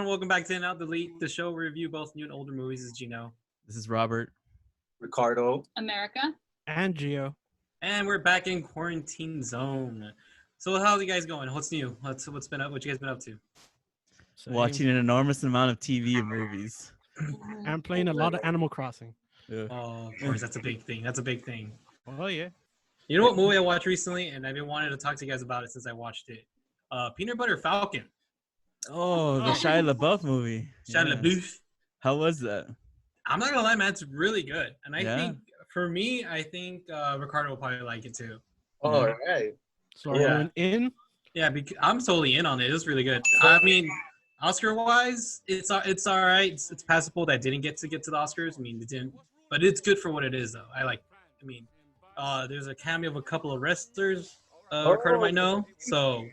everyone. Welcome back to In Out Delete, the show where we review both new and older movies. This is Gino. This is Robert. Ricardo. America. And Gio. And we're back in quarantine zone. So how's you guys going? What's new? What's been up? What you guys been up to? Watching an enormous amount of TV and movies. I'm playing a lot of Animal Crossing. Yeah. Oh, of course, that's a big thing. That's a big thing. Oh, yeah. You know what movie I watched recently, and I've been wanting to talk to you guys about it since I watched it. Peanut Butter Falcon. Oh, the Shia LaBeouf movie. Shia LaBeouf. How was that? I'm not gonna lie, man. It's really good, and I Yeah. think for me, I think Ricardo will probably like it too. All right. So we're in. Yeah, I'm totally in on it. It was really good. I mean, Oscar-wise, it's all right. It's passable. That didn't get to the Oscars. I mean, it didn't, but it's good for what it is, though. There's a cameo of a couple of wrestlers. Ricardo might know. So,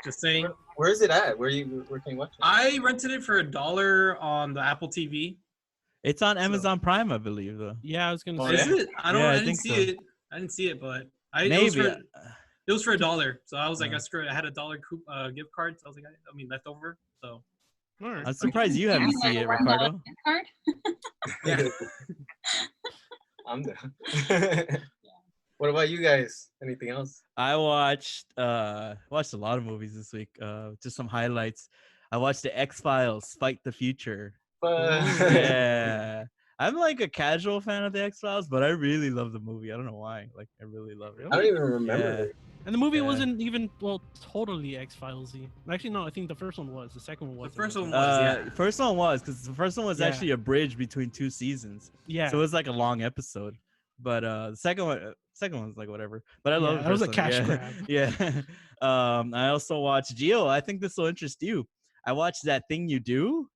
just saying. Where is it at? Where can you watch it? I rented it for $1 on the Apple TV. It's on Amazon Prime, I believe, though. Yeah, I was going to Is say. it? I didn't think see so. it. I didn't see it, but Maybe. It was for $1. So I was like, Yeah. screw it. I had $1 gift card. So I was like, leftover. So. All right. I'm surprised you haven't seen it, Ricardo. Card? Yeah. I'm there. What about you guys? Anything else? I watched a lot of movies this week. Just some highlights. I watched the X-Files, Fight the Future. Yeah. I'm like a casual fan of the X-Files, but I really love the movie. I don't know why. Like, I really love it. I don't even remember. Yeah. it. And the movie Yeah. wasn't even, totally X-Files-y. Actually, no, I think the first one was. The second one was. The first one was. First one was, because the first one was Yeah. actually a bridge between 2 seasons. Yeah. So it was like a long episode. But the second one's like whatever. But I love Yeah, the it was a first one. cash Yeah. grab. Yeah. I also watched Gio. I think this will interest you. I watched That Thing You Do.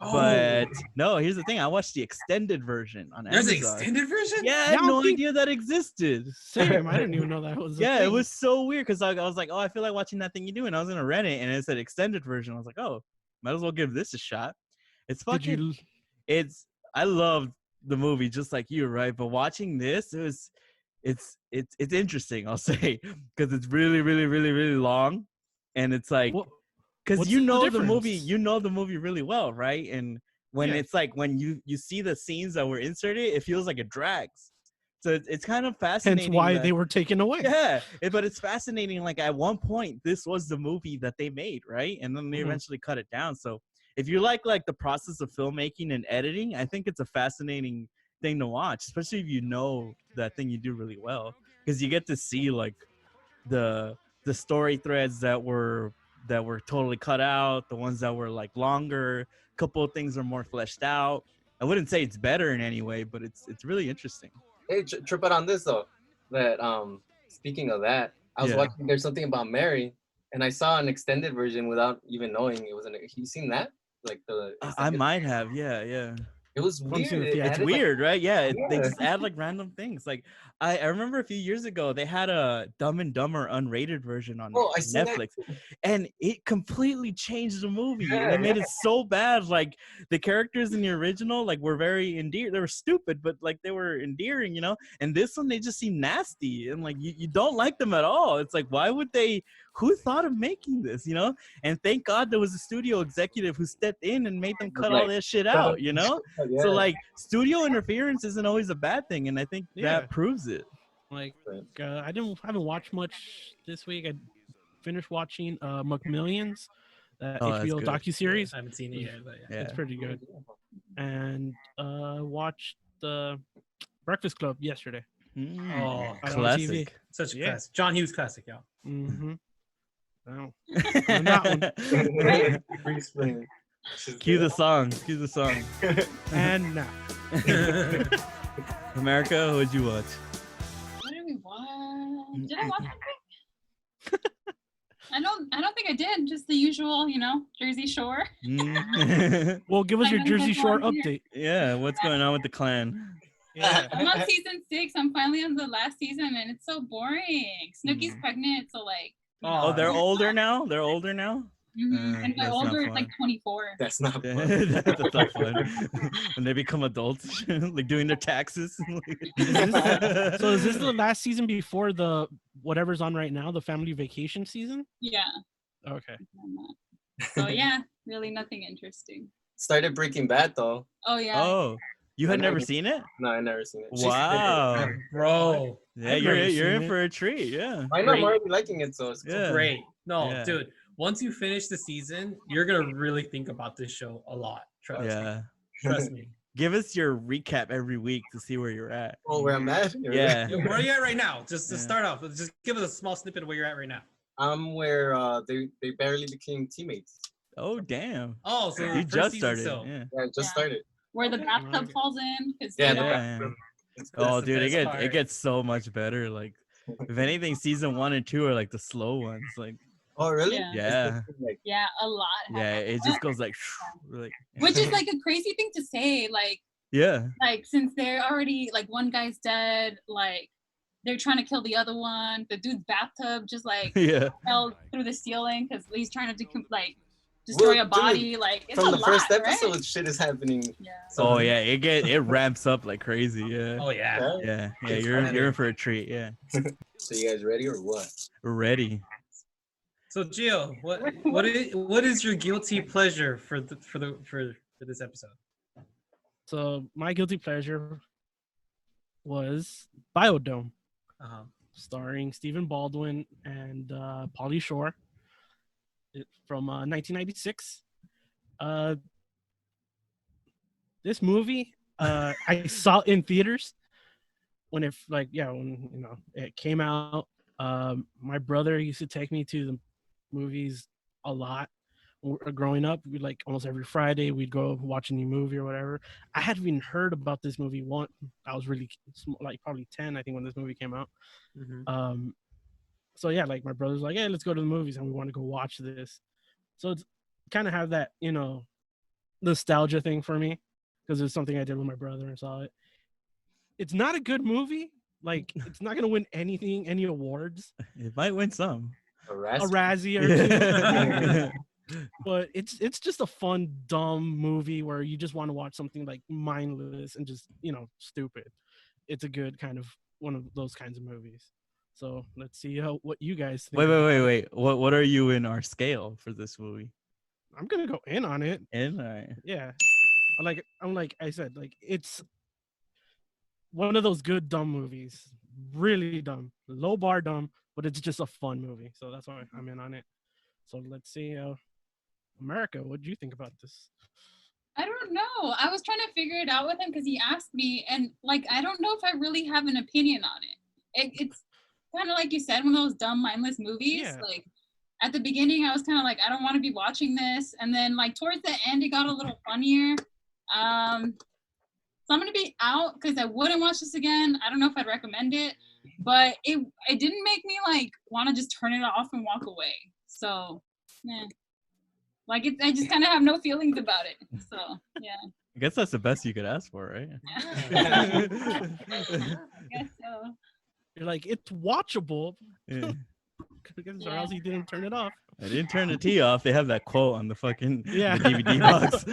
Oh, But no, here's the thing. I watched the extended version on there's an Amazon. extended version? Yeah, I Yeah, had I no don't think- idea that existed. Same. I didn't even know that was. Yeah, it was so weird because I was like, oh, I feel like watching That Thing You Do, and I was gonna rent it, and it said extended version. I was like, oh, might as well give this a shot. It's Did fucking. you? I loved the movie just like you, right? But watching this, it's interesting. I'll say because it's really, really, really, really long, and it's like because what's you the know the difference? movie really well, right? And when it's like when you see the scenes that were inserted, it feels like it drags. So it's kind of fascinating. Hence why they were taken away. Yeah, but it's fascinating. Like at one point, this was the movie that they made, right? And then they Mhm. eventually cut it down. So if you like the process of filmmaking and editing, I think it's a fascinating thing to watch, especially if you know That Thing You Do really well, because you get to see like the story threads that were totally cut out, the ones that were like longer. A couple of things are more fleshed out. I wouldn't say it's better in any way, but it's really interesting. Hey, trip out on this though. That speaking of that, I was Yeah. watching There's Something About Mary, and I saw an extended version without even knowing it was an. You seen that? Like the. I extended- might have, yeah. It was Once weird. you- It yeah, It's added, like- weird, right? Yeah, they Yeah. just add like random things. Like I remember a few years ago they had a Dumb and Dumber unrated version on Oh, I seen that Netflix, and it completely changed the movie. And Yeah, it made it so bad. Like the characters in the original, like were very endearing. They were stupid, but like they were endearing, you know. And this one, they just seem nasty, and like you don't like them at all. It's like why would they? Who thought of making this, you know? And thank God there was a studio executive who stepped in and made them cut all that shit out, you know? Yeah. So like studio interference isn't always a bad thing, and I think Yeah. that proves it. Like I haven't watched much this week. I finished watching McMillions, that's HBO good. docuseries. I haven't seen it yet, but yeah. Yeah. It's pretty good. And watched the Breakfast Club yesterday. Oh, on classic. such a Yeah. classic. John Hughes classic, y'all. Mm-hmm. Oh. Cue the song. Cue the song. And now. America, what'd you watch? What did we watch? Did I watch anything? I don't think I did. Just the usual, Jersey Shore. Mm. Well, give us I your don't Jersey have Shore one here. update. Yeah, what's going on with the clan? Yeah. I'm on season 6. I'm finally on the last season, and it's so boring. Snooki's Mm. pregnant, so like. Oh, they're older now? They're older now? Mhm. And my that's older not is like fun. 24. That's not fun. That's not fun. When they become adults, like doing their taxes. So is this the last season before the whatever's on right now, the family vacation season? Yeah. Okay. So yeah, really nothing interesting. Started Breaking Bad though. Oh yeah. Oh, you had I never never- seen it? No, I never seen it. Wow. Bro, Yeah, I've you're never you're seen in it. for a treat. Yeah. I know I'm Great. already liking it, so it's Yeah. great. No, Yeah. dude. Once you finish the season, you're gonna really think about this show a lot. Trust me. Yeah. Trust me. Give us your recap every week to see where you're at. Oh, where I'm at? Yeah. Yo, where are you at right now? Just to Yeah. start off, just give us a small snippet of where you're at right now. I'm where they barely became teammates. Oh damn. Oh, so You first just season started. still. Yeah. Yeah, it just Yeah. started. Where the Okay. bathtub Okay. falls in. Cause Yeah, they the don't- Yeah. bathroom. It's Oh, the dude, best it part. gets so much better. Like, if anything, season 1 and 2 are like the slow ones. Like, Oh, really? Yeah. yeah, Like, Yeah, a lot. yeah, happened. it just goes like, like, Which is like a crazy thing to say. yeah, Like since they're already like one guy's dead, like they're trying to kill the other one. The dude's bathtub just like yeah. fell through the ceiling because he's trying to destroy Well, a body. Like it's from a the lot, first episode, right? shit is happening. Yeah. Oh yeah, it ramps up like crazy. Yeah, Oh yeah. Yeah. yeah, yeah. It's You're funny. in for a treat. Yeah, So you guys ready or what? we're ready. So Gio, what is your guilty pleasure for this episode? So my guilty pleasure was Biodome, Uh-huh. starring Stephen Baldwin and Pauly Shore, from 1996. This movie, I saw in theaters when it came out. My brother used to take me to the movies a lot. Growing up, we like almost every Friday we'd go watch a new movie or whatever. I hadn't even heard about this movie once. I was really like probably 10, I think, when this movie came out. Mm-hmm. So yeah, like my brother's like, hey, let's go to the movies and we want to go watch this. So it's kind of have that, nostalgia thing for me because it's something I did with my brother and saw it. It's not a good movie. Like it's not gonna win any awards. It might win some. A A Razzie? Razzie or two. Yeah. But it's just a fun, dumb movie where you just want to watch something like mindless and just, stupid. It's a good kind of one of those kinds of movies. So let's see what you guys think. Wait. What are you in our scale for this movie? I'm gonna go in on it. In? All right. Yeah. I'm like I said, like it's one of those good dumb movies. Really dumb. Low bar dumb, but it's just a fun movie. So that's why I'm in on it. So let's see. America, what do you think about this? I don't know. I was trying to figure it out with him because he asked me, and like I don't know if I really have an opinion on it. It's kind of like you said, one of those dumb, mindless movies. Yeah. Like at the beginning, I was kind of like, I don't want to be watching this, and then like towards the end, it got a little funnier. So I'm gonna be out because I wouldn't watch this again. I don't know if I'd recommend it, but it didn't make me like want to just turn it off and walk away. So, yeah. Like I just kind of have no feelings about it. So yeah. I guess that's the best you could ask for, right? I guess so. You're like, it's watchable. Yeah. Or else he didn't turn it off. I didn't turn the T off. They have that quote on the fucking Yeah. the DVD box.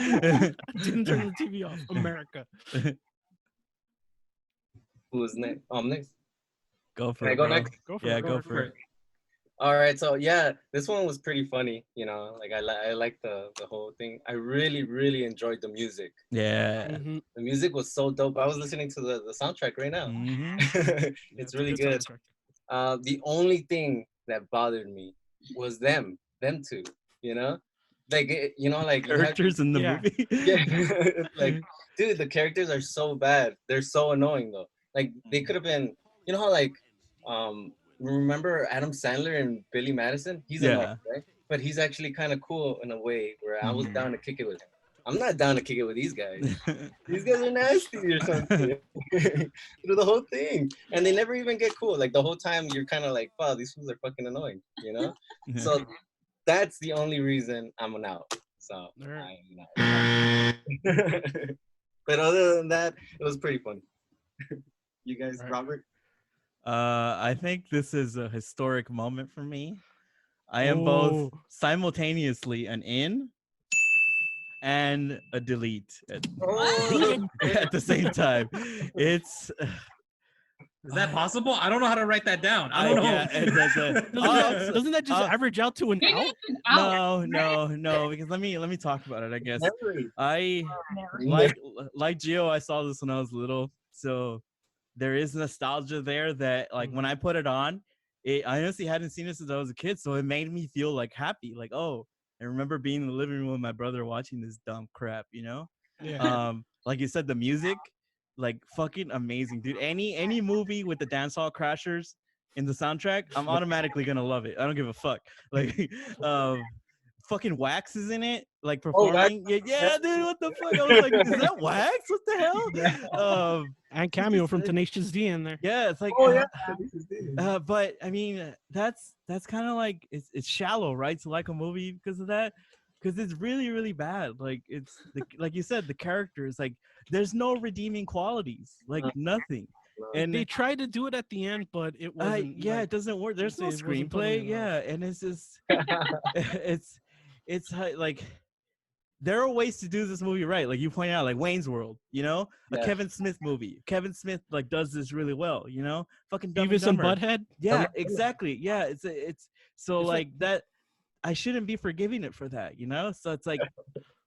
Didn't turn the TV off. America. Who's next? Next. Go for Can I it. go bro. next? Go for Yeah, it. go for it. All right, so yeah, this one was pretty funny. Like I like the whole thing. I really enjoyed the music. Yeah. Mhm. The music was so dope. I was listening to the soundtrack right now. Mhm. It's That's a really good. soundtrack. The only thing that bothered me was them two. Like you have- Characters in the Yeah. movie. Yeah, like dude, the characters are so bad. They're so annoying though. Like they could have been. You know how like remember Adam Sandler and Billy Madison? He's Yeah. annoying, right? But he's actually kind of cool in a way where I was Mhm. down to kick it with him. I'm not down to kick it with these guys. These guys are nasty or something. Through the whole thing. And they never even get cool. Like the whole time you're kind of like, wow, these fools are fucking annoying, So that's the only reason I'm an out. So Alright. I'm out. But other than that, it was pretty funny. You guys, Alright. Robert? I think this is a historic moment for me. I am both Oh. simultaneously an in and a delete at, Oh, at the same time. It's Is that possible? I don't know how to write that down. I don't know. Yeah, Doesn't that just average out to an Maybe out? it's an out. no. Because let me talk about it. I guess Memory. I like Gio. I saw this when I was little, so there is nostalgia there. That like when I put it on, I honestly hadn't seen it since I was a kid, so it made me feel like happy. Like, oh, I remember being in the living room with my brother watching this dumb crap. Yeah. Like you said, the music, like fucking amazing, dude. Any movie with the dancehall crashers in the soundtrack, I'm automatically gonna love it. I don't give a fuck. Like, fucking Wax is in it, like performing. Yeah, dude, what the fuck? I was like, is that Wax? What the hell? And cameo from Tenacious D in there. Yeah, it's like, Oh yeah. but I mean, that's kind of like it's shallow, right? To like a movie because of that, because it's really bad. Like like you said, the characters, like there's no redeeming qualities, like nothing. And They tried to do it at the end, but it wasn't. yeah, it doesn't work. There's no it wasn't screenplay. totally Yeah, and it's just it's like there are ways to do this movie right, like you pointed out, like Wayne's World, a Kevin Smith movie. Kevin Smith like does this really well, fucking Dumb Beavis and Dumber. Butthead. Yeah, exactly. Yeah, it's so It's like that. I shouldn't be forgiving it for that, So it's like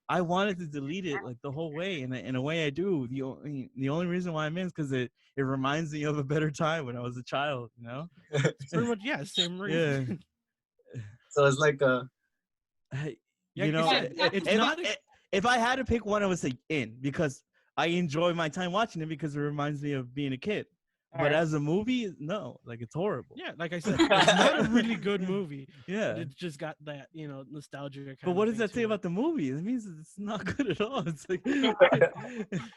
I wanted to delete it like the whole way, and in a way I do. The only reason why I'm in is because it reminds me of a better time when I was a child, Pretty much, yeah, same reason. Yeah. So it's like if I had to pick one, I would say in, because I enjoy my time watching it because it reminds me of being a kid. But as a movie, no, like it's horrible. Yeah, like I said, it's not a really good movie. Yeah, it just got that nostalgia. But what does that say about the movie? It means it's not good at all. It's like,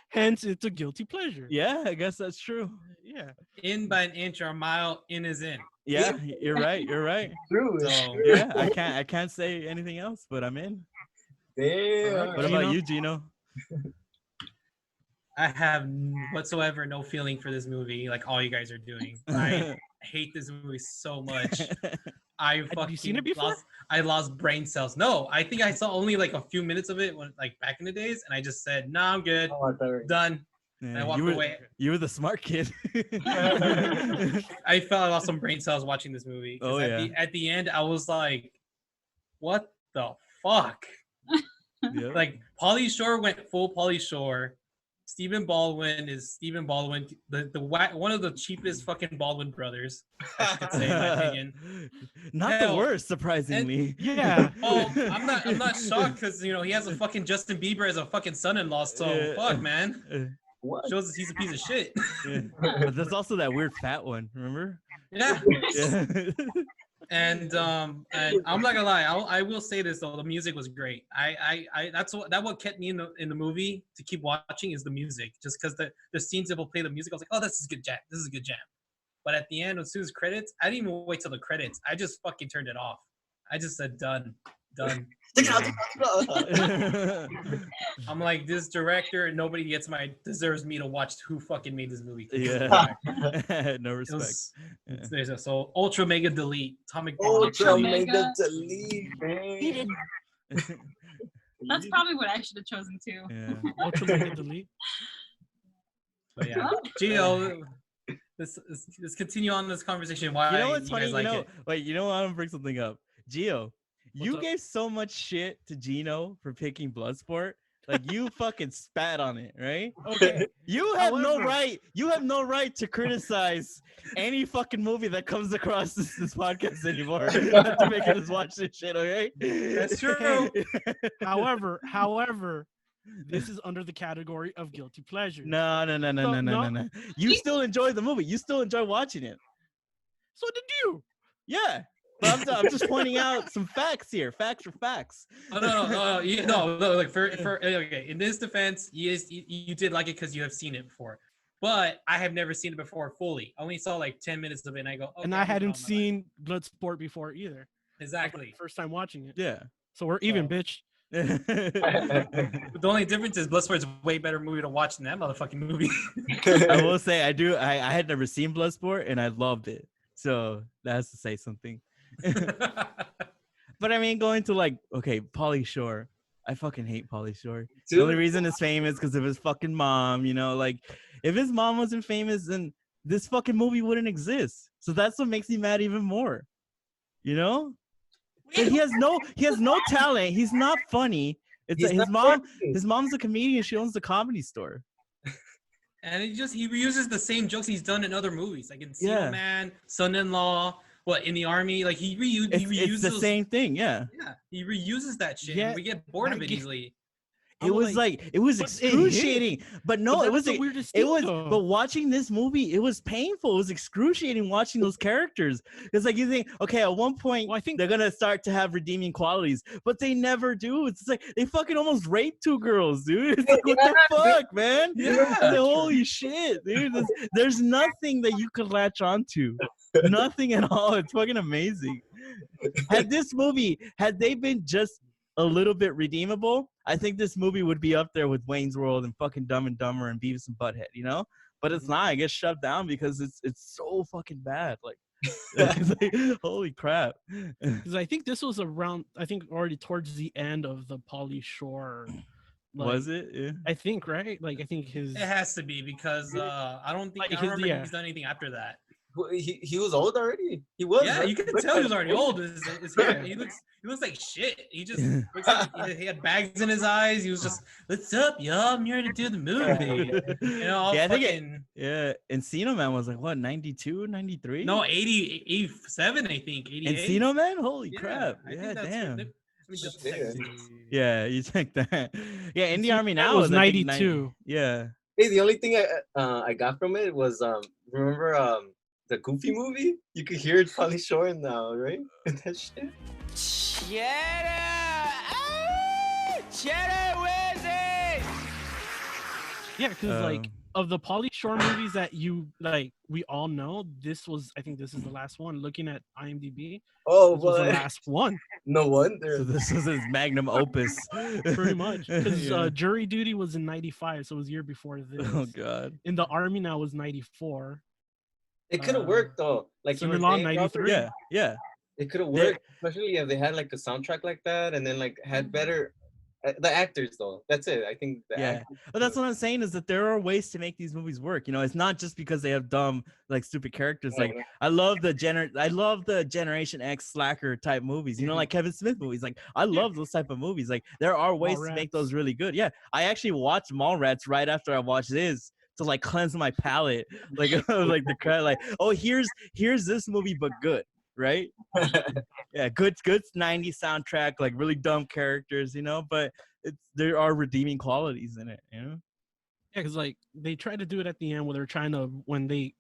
hence it's a guilty pleasure. Yeah, I guess that's true. Yeah, in by an inch or a mile, in is in. Yeah, you're right. You're right. true. So, yeah, I can't say anything else, but I'm in. Damn. What about you, Gino? I have whatsoever no feeling for this movie, like all you guys are doing. I hate this movie so much. Have you seen it before? I lost brain cells. No, I think I saw only like a few minutes of it when, like back in the days, and I just said, "Nah, I'm good, done." Yeah, and I walked away. You were the smart kid. I felt I lost some brain cells watching this movie. Oh yeah. At the end, I was like, "What the fuck?" Yep. Like Pauly Shore went full Pauly Shore. Stephen Baldwin is Stephen Baldwin, one of the cheapest fucking Baldwin brothers, I should say, in my opinion. Not the worst, surprisingly. Yeah. Oh, I'm not shocked because he has a fucking Justin Bieber as a fucking son-in-law. So fuck, man. What? Shows us he's a piece of shit. Yeah. But there's also that weird fat one. Remember? Yeah. Yeah. And I'm not gonna lie, I will say this though, the music was great. That's what kept me in the movie to keep watching is the music. Just because the scenes that will play the music, I was like, oh, this is a good jam. This is a good jam. But at the end, as soon as credits, I didn't even wait till the credits. I just fucking turned it off. I just said done. I'm like, this director, nobody deserves me to watch who fucking made this movie. Yeah. No respect. So ultra mega delete. Atomic bomb. Ultra mega delete, man. That's probably what I should have chosen too. Yeah. Ultra mega delete. But yeah, Gio, let's continue on this conversation. Why You know what's funny? Like it? Wait, I'm gonna bring something up. Gio, you up? gave so much shit to Gino for picking Bloodsport. Like you fucking spat on it, right? Okay. You have no However- right. You have no right to criticize any fucking movie that comes across this podcast anymore. To make us watch this shit, okay? That's true. However, this is under the category of guilty pleasure. No. You still enjoy the movie. You still enjoy watching it. So did you? Yeah. But I'm just pointing out some facts here. Facts are facts. Oh, no. Like for okay. In this defense, you did like it because you have seen it before, but I have never seen it before fully. I only saw like 10 minutes of it, and I go, okay, And I hadn't seen Bloodsport before either. exactly. First time watching it. Yeah. So we're even, bitch. The only difference is Bloodsport's a way better movie to watch than that motherfucking movie. I will say I had never seen Bloodsport and I loved it. So that has to say something. But I mean, going to like, okay, Pauly Shore. I fucking hate Pauly Shore. The only reason it's famous because of his fucking mom, like if his mom wasn't famous, then this fucking movie wouldn't exist. So that's what makes me mad even more. You know? So he has no talent. He's not funny. It's He's his not mom's a comedian. She owns the comedy store. And he reuses the same jokes he's done in other movies, like in Yeah. Man, Son-in-Law, what, in the Army. Like he reuses It's the same thing. Yeah. Yeah, he reuses that shit. Yeah, And we get bored of that it ge- easily. It was like, it was but it hit. excruciating. But no, But it was that's the weirdest it thing, was though. but watching this movie, it was painful. It was excruciating watching those characters. It's like you think, okay, at one point Well, I think they're gonna start to have redeeming qualities, but they never do. It's like they fucking almost raped 2 girls, dude. It's like what the fuck, man? Yeah. It's like, holy shit, dude. There's nothing that you could latch onto. Nothing at all. It's fucking amazing. Had they been just a little bit redeemable, I think this movie would be up there with Wayne's World and fucking Dumb and Dumber and Beavis and Butthead, you know? But it's not. It gets shut down because it's so fucking bad. Like, it's like, holy crap. Because I think this was around, I think already towards the end of the Pauly Shore. Was it? Yeah. I think, right? Like, I think his. It has to be because I don't Like, remember yeah. he's done anything after that. He was old already. He was. Yeah, right? you can tell he was already old. His hair, he looks like shit. He just looks like he had bags in his eyes. He was just, what's up, y'all? I'm here to do the movie. You know, all Yeah, I think fucking. Encino Man was like, what, 92, 93? No, 80, 87, I think. 88. Encino Man? Holy Yeah, crap. I think Yeah, that's damn. Let me just Yeah. text you. Yeah, you check that. Yeah, in the Army That now was is I think 92. Yeah. Hey, the only thing I got from it was remember the Goofy movie? You could hear it Pauly Shore now, right? That shit. Yeah, because like of the Pauly Shore movies that you like, we all know. I think this is the last one. Looking at IMDb, Oh, this was the what? last one, No wonder. So this was his magnum opus. pretty much. Because Yeah. Jury Duty was in '95, so it was a year before this. Oh god. In the Army now was '94. It could have worked though. Like you were Son-in-Law, saying, Robert, 93. Yeah. it could have They- worked, especially if they had like a soundtrack like that, and then like had better the actors though. That's it. I think the Yeah. actors. But that's what I'm saying is that there are ways to make these movies work. You know, it's not just because they have dumb, like stupid characters. Like I love the Generation X slacker type movies. You know, like Kevin Smith movies. Like I love those type of movies. Like there are ways to make those really good. Yeah, I actually watched Mallrats right after I watched this to like cleanse my palate. Like like the crowd. Like here's this movie but good. Right? Yeah, good 90s soundtrack, like really dumb characters, you know, but there are redeeming qualities in it, you know. Yeah, because like they tried to do it at the end where they're trying to, when they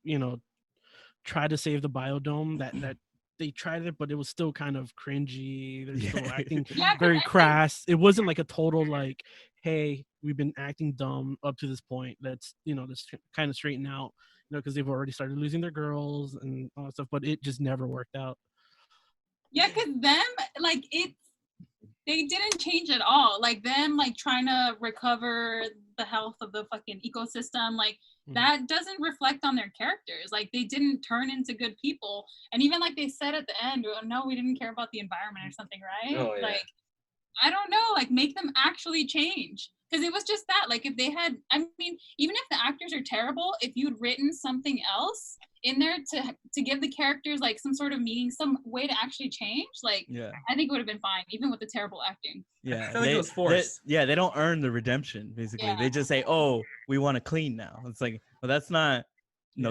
try to save the biodome, that they tried it, but it was still kind of cringy. They're still acting very crass. It wasn't like a total like, hey, we've been acting dumb up to this point. Let's let's kind of straighten out, because they've already started losing their girls and all that stuff. But it just never worked out. Yeah, because them, like, they didn't change at all. Like, them, like, trying to recover the health of the fucking ecosystem, like, that doesn't reflect on their characters. Like, they didn't turn into good people. And even, like, they said at the end, oh, no, we didn't care about the environment or something, right? Oh, yeah. Like, I don't know, like, make them actually change. Because it was just that, like, if they had, I mean, even if the actors are terrible, if you'd written something else in there to give the characters, like, some sort of meaning, some way to actually change, like, Yeah. I think it would have been fine, even with the terrible acting. Yeah, I feel like it was forced. They don't earn the redemption, basically. Yeah. They just say, oh, we want to clean now. It's like, well, that's not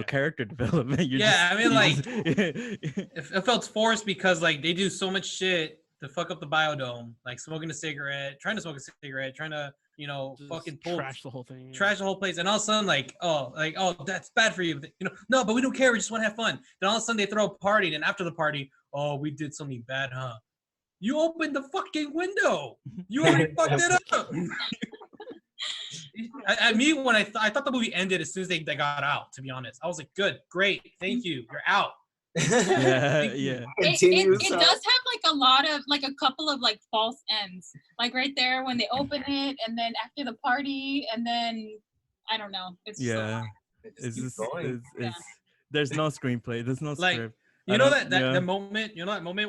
character development. It felt forced because, like, they do so much shit to fuck up the biodome, like smoking a cigarette, trying to smoke a cigarette, trying to, Just fucking trash the whole thing. trash the whole place, and all of a sudden, like, that's bad for you. No, but we don't care. We just want to have fun. Then all of a sudden they throw a party, and after the party, oh, we did something bad, huh? You opened the fucking window. You already fucked it up. When I thought the movie ended as soon as they got out. To be honest, I was like, good, great, thank you, you're out. Yeah. It does have like a lot of, like, a couple of, like, false ends, like right there when they open it, and then after the party, and then I don't know. It's just there's no screenplay. There's no Like, script. the moment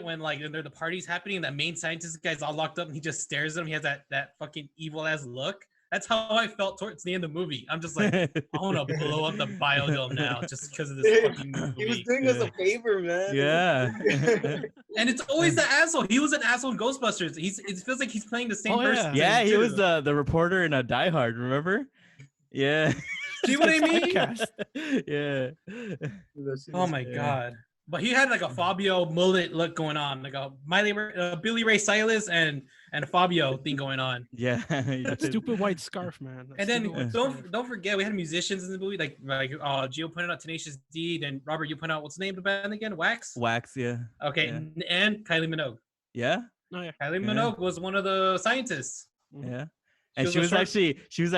when, like, the party's happening, and that main scientist guy's all locked up, and he just stares at him. He has that fucking evil ass look. That's how I felt towards the end of the movie. I'm just like, I want to blow up the biodome now just because of this fucking movie. He was doing us a favor, man. Yeah. And it's always the asshole. He was an asshole in Ghostbusters. It feels like he's playing the same Oh, yeah. person. Yeah, he too. was the reporter in a Die Hard, remember? Yeah. See what I mean? Typecast. Yeah. Oh my god! But he had like a Fabio mullet look going on, like a Billy Ray Cyrus and a Fabio thing going on. Yeah. That stupid white scarf, man. That And then stupid white scarf. don't forget we had musicians in the movie, like Gio pointed out Tenacious D, and Robert you pointed out what's the name of the band again? Wax. Yeah. Okay, Yeah. and Kylie Minogue. Yeah. Oh, yeah. Kylie Minogue was one of the scientists. Yeah. And was she a was short- actually she's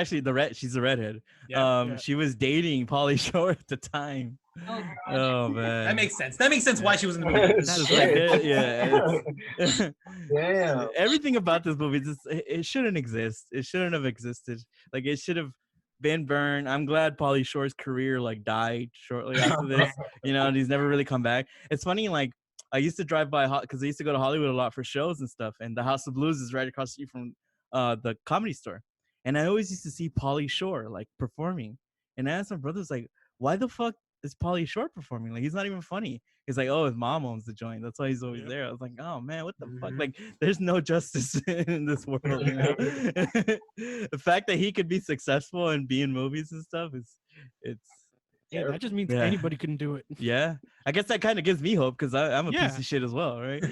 a redhead. Yeah. Yeah. She was dating Pauly Shore at the time. Oh, God. Oh man. That makes sense. That makes sense why she was in the movie. That's like it, yeah. Damn. Everything about this movie it shouldn't exist. It shouldn't have existed. Like it should have been burned. I'm glad Pauly Shore's career like died shortly after this. You know, and he's never really come back. It's funny, like I used to drive by because I used to go to Hollywood a lot for shows and stuff, and the House of Blues is right across the street from the Comedy Store, and I always used to see Pauly Shore like performing, and I asked my brothers like, why the fuck is Pauly Shore performing? Like he's not even funny. He's like, oh, his mom owns the joint, that's why he's always there. I was like, oh man, what the fuck? Like there's no justice in this world, you know? The fact that he could be successful and be in movies and stuff it's Yeah, that just means Yeah. anybody can do it. yeah, I guess that kind of gives me hope because I'm a Yeah. piece of shit as well, right?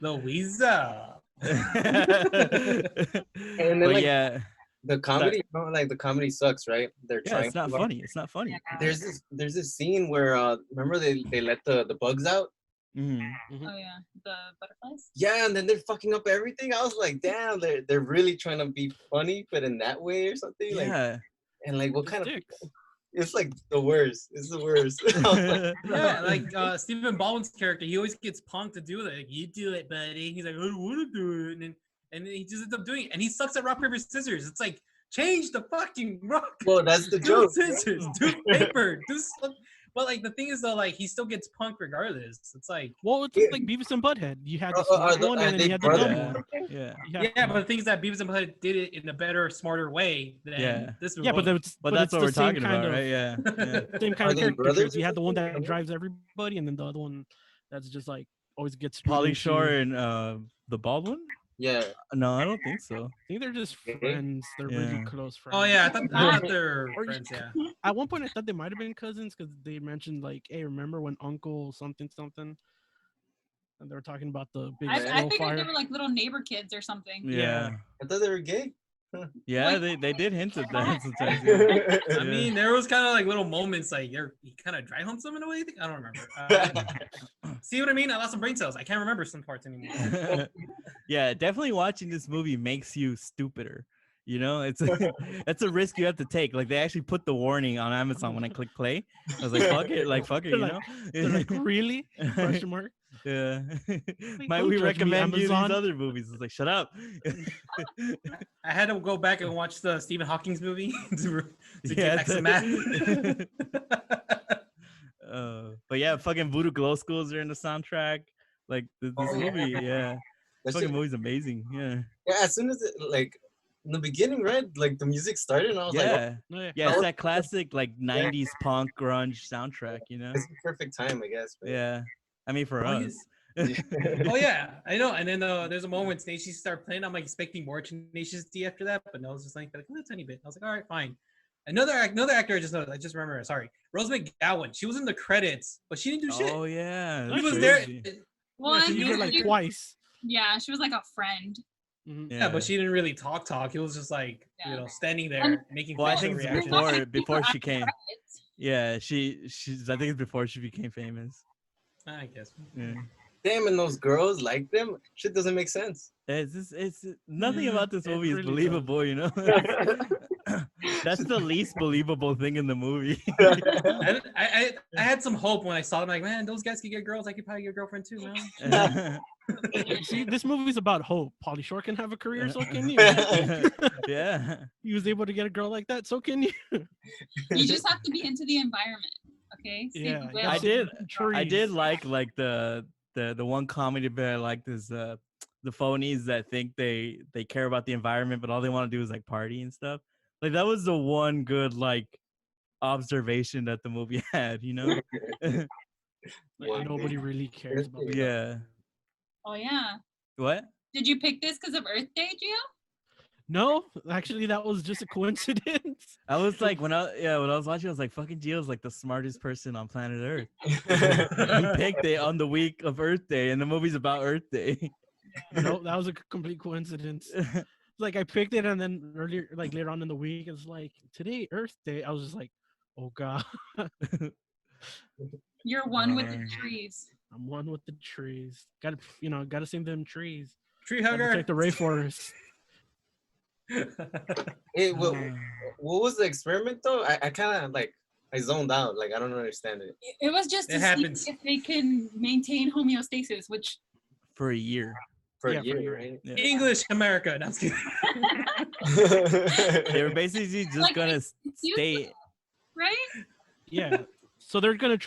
Louisa. then, But like, yeah, The comedy, like the comedy sucks, right? They're yeah, trying. it's not to- funny. It's not funny. There's this scene where remember they let the bugs out. Mhm. Oh yeah, the butterflies. Yeah, and then they're fucking up everything. I was like, damn, they're really trying to be funny, but in that way or something. Like, Yeah. and like what Just kind of? dicks. It's like the worst. It's the worst. I was like, Yeah, like Stephen Baldwin's character, he always gets punked to do it. Like, you do it, buddy. He's like, I don't want to do it, and then he just ends up doing it. And he sucks at rock paper scissors. It's like change the fucking rock. well, that's the Do joke. scissors. Do paper. Do stuff. But like the thing is though, like he still gets punked regardless. It's like Well, it's Yeah. like Beavis and Butthead. You had the Are smart one, and then they you had the dumb brothers? one. Yeah. yeah, but the thing is that Beavis and Butthead did it in a better, smarter way than Yeah. this. Yeah, but that's But that's it's what the we're same talking kind about, of, right? Yeah. Yeah. Same kind Are of they characters. brothers You or had the one that something? drives everybody, and then the other one that's just like always gets. Pauly into- Shore and the Baldwin? Yeah. No, I don't think so. I think they're just Okay. friends. They're really Yeah. close friends. Oh yeah, I thought they're Or you- friends. Yeah. At one point, I thought they might have been cousins because they mentioned like, "Hey, remember when Uncle something something?" And they were talking about the big I snow figured fire. they were like little neighbor kids or something. Yeah. I thought they were gay. Yeah, Like- they did hint at that sometimes. Yeah. Yeah. I mean, there was kind of like little moments like he kind of dry humped them in a way. I don't remember. See what I mean? I lost some brain cells. I can't remember some parts anymore. Yeah, definitely watching this movie makes you stupider. You know, it's that's a risk you have to take. Like they actually put the warning on Amazon when I click play. I was like, fuck it, you know. They're like, really? Question mark. Yeah. Might don't we judge me, recommend you these Amazon. other movies? It's like, shut up. I had to go back and watch the Stephen Hawking's movie to Yeah, get back some math. But yeah, fucking Voodoo Glow Skulls are in the soundtrack. Like this Oh, yeah. movie, yeah. That Fucking shit- movie's amazing. Yeah. yeah, as soon as it, like in the beginning, right? Like the music started, and I was like, Yeah. No, yeah. Yeah, it's Oh. that classic like 90s punk grunge soundtrack, you know? it's the perfect time, I guess. but- Yeah. I mean for Oh, yeah. us. Oh yeah, I know. And then there's a moment when Tenacious started playing. I'm like expecting more Tenacious D after that, but no, it's just like a tiny bit. I was like, all right, fine. Another actor I just remember. Sorry, Rose McGowan. She was in the credits, but she didn't do shit. Oh yeah. He that's was there. crazy. Well, Yeah, and so you he were was- like she- twice. yeah, she was like a friend. Mhm. Yeah, but she didn't really talk. It was just like Yeah. standing there And- making Well, I facial think it's reactions. before she came. Credits. Yeah, she's I think it's before she became famous. I guess. Yeah. Damn, and those girls like them. Shit doesn't make sense. It's nothing Yeah, about this it movie is really believable, you know. That's the least believable thing in the movie. I had some hope when I saw them. Like, man, those guys could get girls. I could probably get a girlfriend too, man. See, this movie's about hope. Pauly Shore can have a career, so can you. Yeah. He was able to get a girl like that, so can you. You just have to be into the environment. Okay. See Yeah, the I will. did like the one comedy bit I liked is the the phonies that think they care about the environment, but all they want to do is like party and stuff. Like that was the one good like observation that the movie had, you know? Like, Yeah. nobody really cares about that. Yeah. Oh yeah. What? Did you pick this because of Earth Day, Gio? No, actually, that was just a coincidence. I was like when I was watching, I was like, fucking Gio's like the smartest person on planet Earth. He picked it on the week of Earth Day, and the movie's about Earth Day. No, that was a complete coincidence. Like I picked it, and then later on in the week, it's like today Earth Day. I was just like, oh god, You're one with the trees. I'm one with the trees. Gotta save them trees. Tree Gotta hugger. protect the rainforest. Hey, what was the experiment though? I kind of like I zoned out. Like I don't understand it. It was just It to happens. see if they can maintain homeostasis, which For a year. For Yeah, a for a year, year. right? Yeah. English America. No, I'm just kidding. They were basically just Like, gonna you- stay. right? Yeah. So they're gonna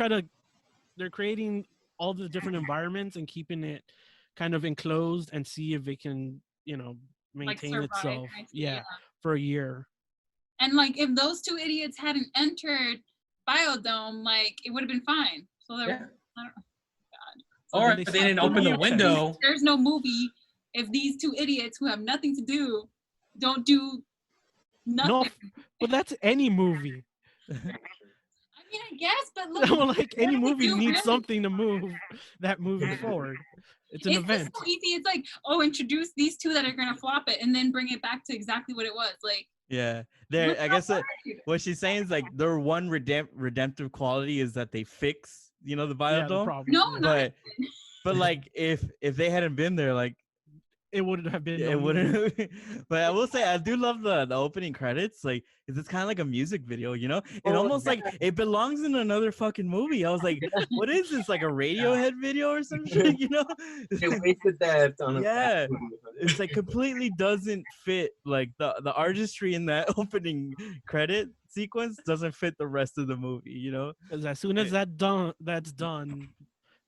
they're creating all the different environments and keeping it kind of enclosed and see if it can, maintain survive, itself. I see, Yeah, for a year. And like if those two idiots hadn't entered Biodome, like it would have been fine. So there, Yeah. I don't know. Or then they if they didn't stopped open the the window. There's no movie if these two idiots who have nothing to do don't do nothing. No, but that's any movie. I mean, I guess, but look, Like any what do they movie do, needs really? something to move that movie forward. It's an It's just event. so easy. It's like, oh, introduce these two that are gonna flop it, and then bring it back to exactly what it was. Like, Yeah. There look I how guess hard. what she's saying is like their one redemptive quality is that they fix, the Yeah, the biodome. problem. No, yeah. not But like if they hadn't been there, like It wouldn't have been. it no movie. wouldn't. But I will say I do love the opening credits, like 'cause it's kind of like a music video, you know. It Oh, almost like it belongs in another fucking movie. I was like, what is this, like a Radiohead video or some shit, you know? They wasted that on a Yeah. It's like completely doesn't fit, like the artistry in that opening credit sequence doesn't fit the rest of the movie, you know. 'Cause as soon as that's done,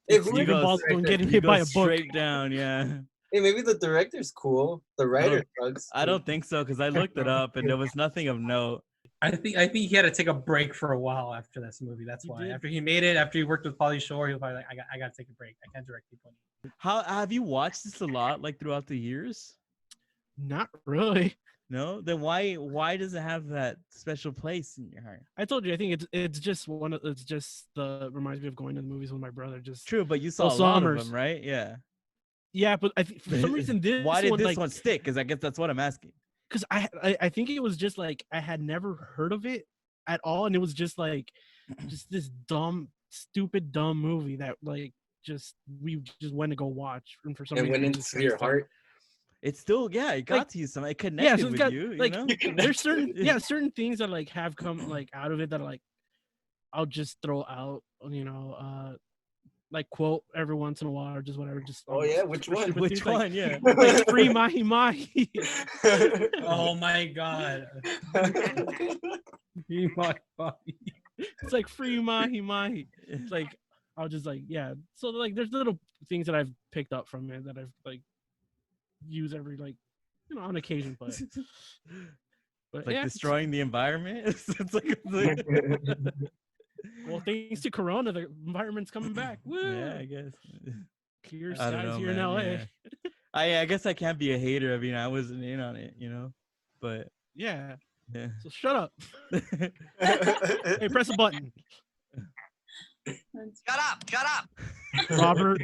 Hey, it's who Stephen goes- Baldwin getting You hit go by a book. straight down, yeah. Hey, maybe the director's cool. The writer sucks. I don't think so because I looked it up and there was nothing of note. I think he had to take a break for a while after this movie. That's He why. did. After he made it, after he worked with Pauly Shore, he was probably like, I got to take a break. I can't direct people anymore. How have you watched this a lot, like throughout the years? Not really. No, then why does it have that special place in your heart? I told you. I think it's just reminds me of going to the movies with my brother. Just True, but you saw Those a lot of summers. them, right? Yeah. yeah, but I think for some reason this Why did one, this like, one stick? Because I guess that's what I'm asking. because I think it was just like I had never heard of it at all, and it was just like just this stupid dumb movie that like we just went to go watch, and for some It reason went it just into your kinda heart. It's still, yeah, it got Like- to you some. It Yeah, connected so it's with got you, like you know? there's certain things that like have come like out of it that like I'll just throw out, like quote every once in a while or just whatever. Just Oh yeah, which for one? stupid Which things, like- one? Yeah. Like free mahi mahi. Oh my god. It's like free mahi mahi. It's like I'll just like yeah. So like there's little things that I've picked up from it that I've like use every like on occasion, but Like yeah, destroying the environment. It's like well, thanks to Corona, the environment's coming back. Woo! yeah, I guess. Clear I don't skies know, here in man, LA. yeah. I guess I can't be a hater. I mean, I wasn't in on it, you know. But Yeah. yeah. So shut up. Hey, press a button, Shut up! Robert.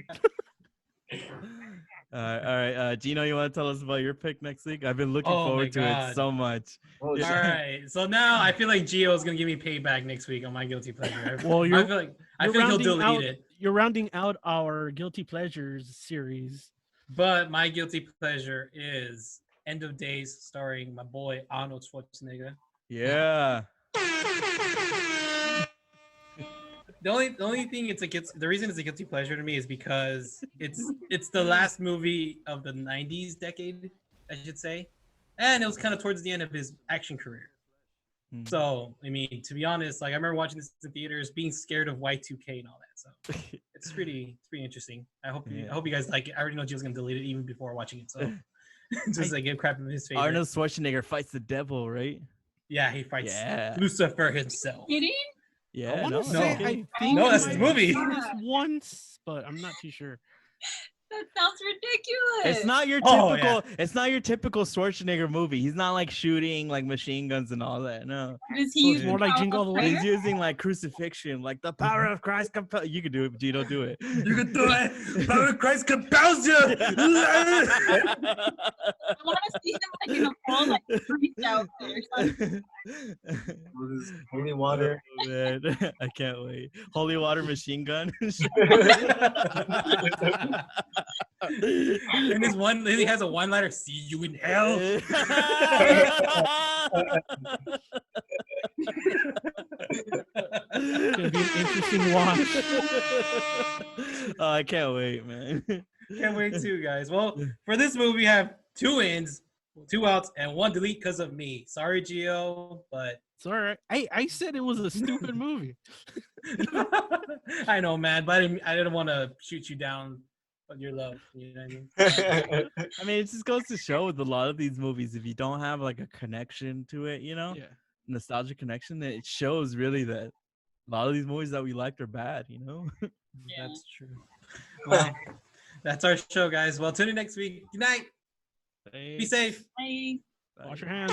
All right. Gino, you want to tell us about your pick next week? I've been looking Oh my forward to it God. so much. Oh, All shit. right. So now I feel like Gio is gonna give me payback next week on my guilty pleasure. Well, I feel like he'll rounding delete out- it. You're rounding out our guilty pleasures series. But my guilty pleasure is End of Days, starring my boy Arnold Schwarzenegger. Yeah. The only thing the reason it's a guilty pleasure to me is because it's the last movie of the 90s decade, I should say. And it was kind of towards the end of his action career. So I mean, to be honest, like I remember watching this in theaters, being scared of Y2K and all that. So it's pretty interesting. I hope you guys like it. I already know Gio's gonna delete it even before watching it. So just like give crap in his favorite. Arnold Schwarzenegger fights the devil, right? Yeah, he fights Yeah. Lucifer himself. Kidding? Yeah, I want no, to say okay. I think No, that's I the movie. saw this once, but I'm not too sure. That sounds ridiculous. It's not your Oh, typical. It's not your typical Schwarzenegger movie. He's not like shooting like machine guns and all that. No, Does he So use it's more the like power Jingle of All the Way? he's using like crucifixion, like the power of Christ compel. You can do it, but you don't do it. You can do it. Power of Christ compels you. I want to see him like in a full like freaked out or something. With his holy water. Oh, man. I can't wait. Holy water machine gun. And he has a one-liner. See you in hell. It's gonna be an interesting watch. Oh, I can't wait, man. Can't wait too, guys. Well, for this movie, we have 2 ins, 2 outs, and 1 delete because of me. Sorry, Gio, but It's all right. I said it was a stupid movie. I know, man. But I didn't want to shoot you down on your love. You know what I mean? I mean, it just goes to show with a lot of these movies, if you don't have like a connection to it, you know, Yeah. nostalgia connection, that it shows really that a lot of these movies that we liked are bad, you know? Yeah. That's true. Well, that's our show, guys. Well, tune in next week. Good night. Be safe. Bye. Wash your hands.